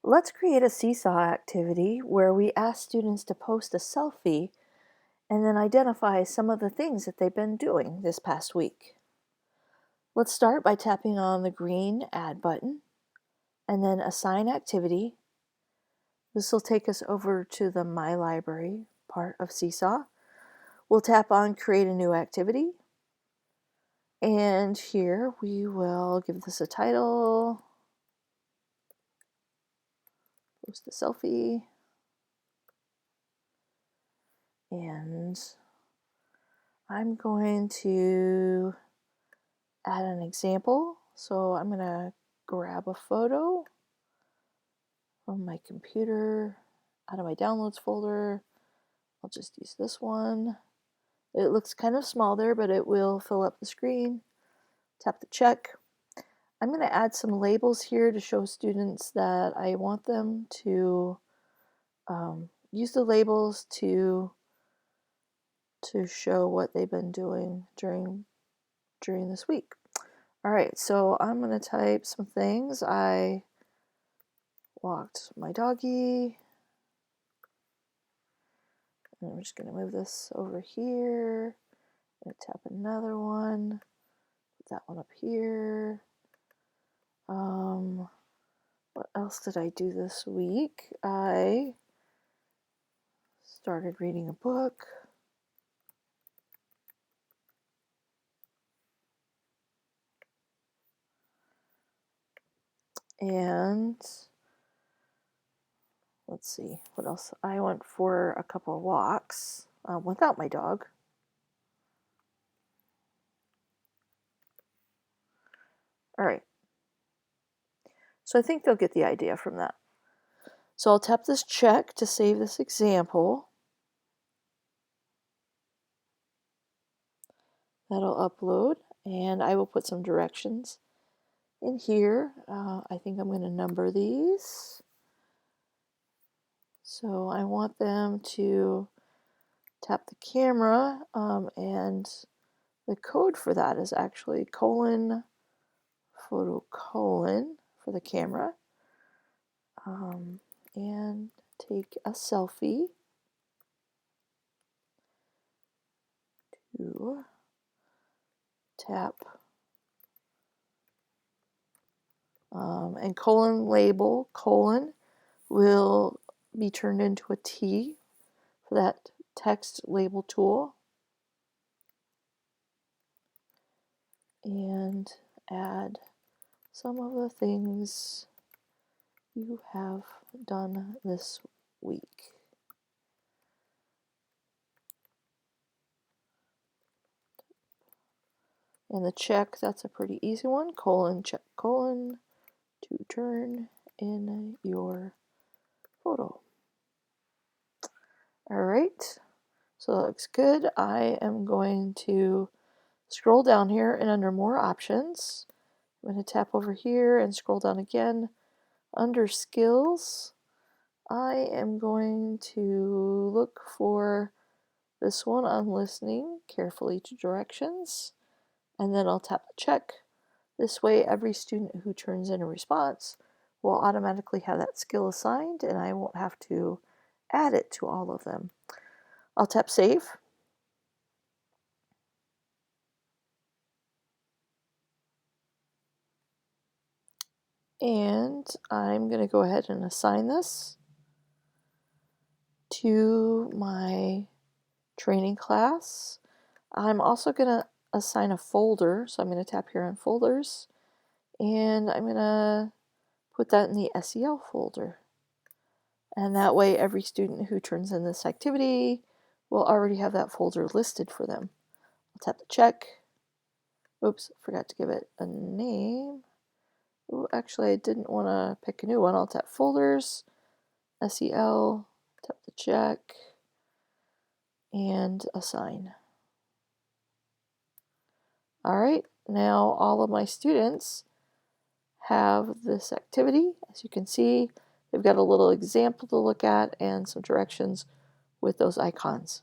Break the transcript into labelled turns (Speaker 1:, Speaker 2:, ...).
Speaker 1: Let's create a Seesaw activity where we ask students to post a selfie and then identify some of the things that they've been doing this past week. Let's start by tapping on the green Add button and then Assign Activity. This will take us over to the My Library part of Seesaw. We'll tap on Create a New Activity. And here we will give this a title, post a selfie, and I'm going to add an example. So I'm going to grab a photo from my computer out of my downloads folder. I'll just use this one. It looks kind of small there, but it will fill up the screen. Tap the check. I'm going to add some labels here to show students that I want them to use the labels to show what they've been doing during this week. All right, so I'm going to type some things. I walked my doggy. And I'm just going to move this over here. I'm going to tap another one. Put that one up here. What else did I do this week? I started reading a book. And let's see, what else? I went for a couple of walks without my dog. All right. So I think they'll get the idea from that. So I'll tap this check to save this example. That'll upload, and I will put some directions in here. I think I'm going to number these. So I want them to tap the camera, and the code for that is actually :photo: for the camera, and take a selfie to tap and label will be turned into a T for that text label tool, and add some of the things you have done this week. And the check, that's a pretty easy one. Check, to turn in your photo. All right, so that looks good. I am going to scroll down here, and under More Options, I'm going to tap over here and scroll down again. Under Skills, I am going to look for this one on listening carefully to directions, and then I'll tap the check. This way, every student who turns in a response will automatically have that skill assigned, and I won't have to add it to all of them. I'll tap Save. And I'm going to go ahead and assign this to my training class. I'm also going to assign a folder, so I'm going to tap here on Folders, and I'm going to put that in the SEL folder. And that way every student who turns in this activity will already have that folder listed for them. I'll tap the check. Oops, forgot to give it a name. Ooh, actually, I didn't want to pick a new one. I'll tap Folders, SEL, tap the check, and Assign. All right, now all of my students have this activity. As you can see, they've got a little example to look at and some directions with those icons.